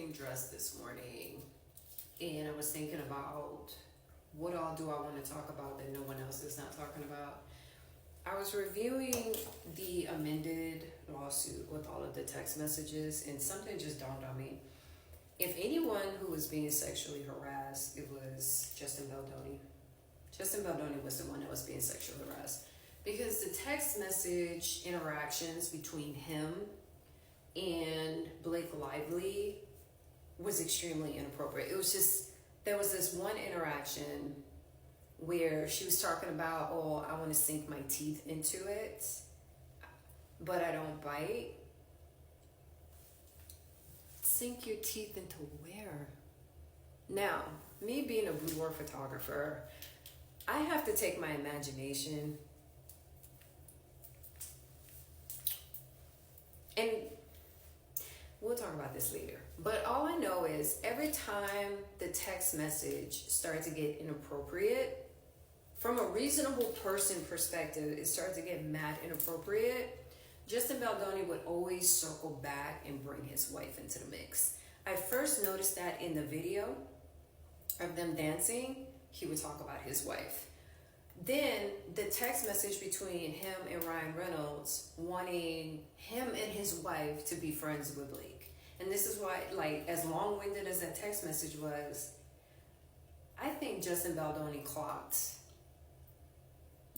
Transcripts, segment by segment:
getting dressed this morning and I was thinking about what all do I want to talk about that no one else is not talking about. I was reviewing the amended lawsuit with all of the text messages, and something just dawned on me. If anyone who was being sexually harassed, it was Justin Baldoni. Justin Baldoni was the one that was being sexually harassed. Because the text message interactions between him and Blake Lively was extremely inappropriate. It was just, there was this one interaction where she was talking about, oh, I want to sink my teeth into it, but I don't bite. Sink your teeth into where? Now, me being a boudoir photographer, I have to take my imagination and we'll talk about this later. But all I know is every time the text message started to get inappropriate, from a reasonable person perspective, it started to get mad inappropriate. Justin Baldoni would always circle back and bring his wife into the mix. I first noticed that in the video of them dancing, he would talk about his wife. Then the text message between him and Ryan Reynolds wanting him and his wife to be friends with Blake. And this is why, like, as long-winded as that text message was, I think Justin Baldoni clocked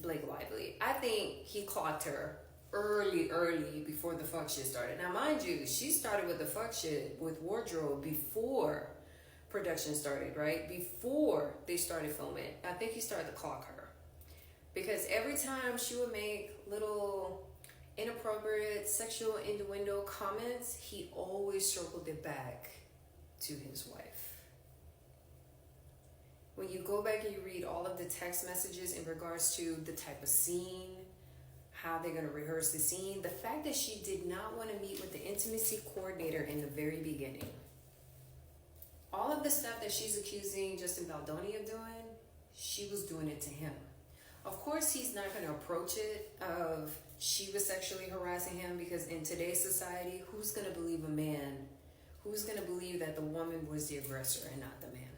Blake Lively. I think he clocked her early before the fuck shit started. Now, mind you, she started with the fuck shit with wardrobe before production started, right? Before they started filming. I think he started to clock her. Because every time she would make little inappropriate sexual innuendo comments, he always circled it back to his wife. When you go back and you read all of the text messages in regards to the type of scene, how they're going to rehearse the scene, the fact that she did not want to meet with the intimacy coordinator in the very beginning, all of the stuff that she's accusing Justin Baldoni of doing, she was doing it to him. Of course, he's not going to approach it of she was sexually harassing him, because in today's society, who's going to believe a man? Who's going to believe that the woman was the aggressor and not the man?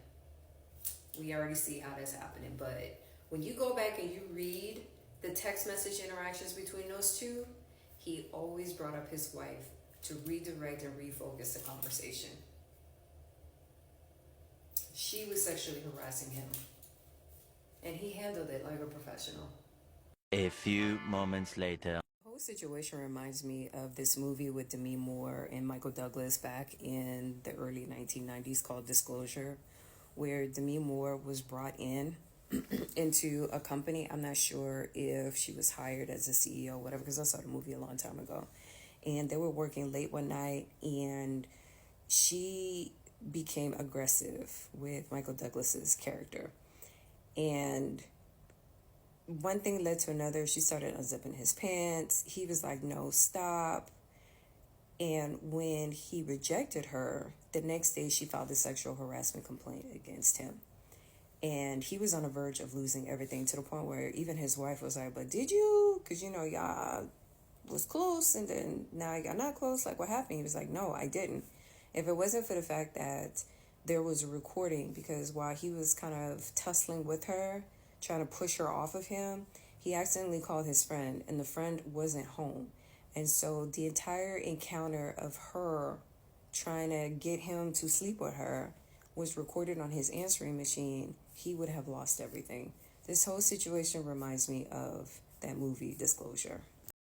We already see how that's happening. But when you go back and you read the text message interactions between those two, he always brought up his wife to redirect and refocus the conversation. She was sexually harassing him, and he handled it like a professional. A few moments later. The whole situation reminds me of this movie with Demi Moore and Michael Douglas back in the early 1990s called Disclosure, where Demi Moore was brought in into a company. I'm not sure if she was hired as a CEO or whatever, because I saw the movie a long time ago. And they were working late one night, and she became aggressive with Michael Douglas's character. And one thing led to another. She started unzipping his pants. He was like, no, stop. And when he rejected her, the next day she filed a sexual harassment complaint against him. And he was on the verge of losing everything, to the point where even his wife was like, but did you? Because, you know, y'all was close and then now y'all not close. Like, what happened? He was like, no, I didn't. If it wasn't for the fact that there was a recording, because while he was kind of tussling with her, trying to push her off of him, he accidentally called his friend, and the friend wasn't home. And so the entire encounter of her trying to get him to sleep with her was recorded on his answering machine. He would have lost everything. This whole situation reminds me of that movie, Disclosure.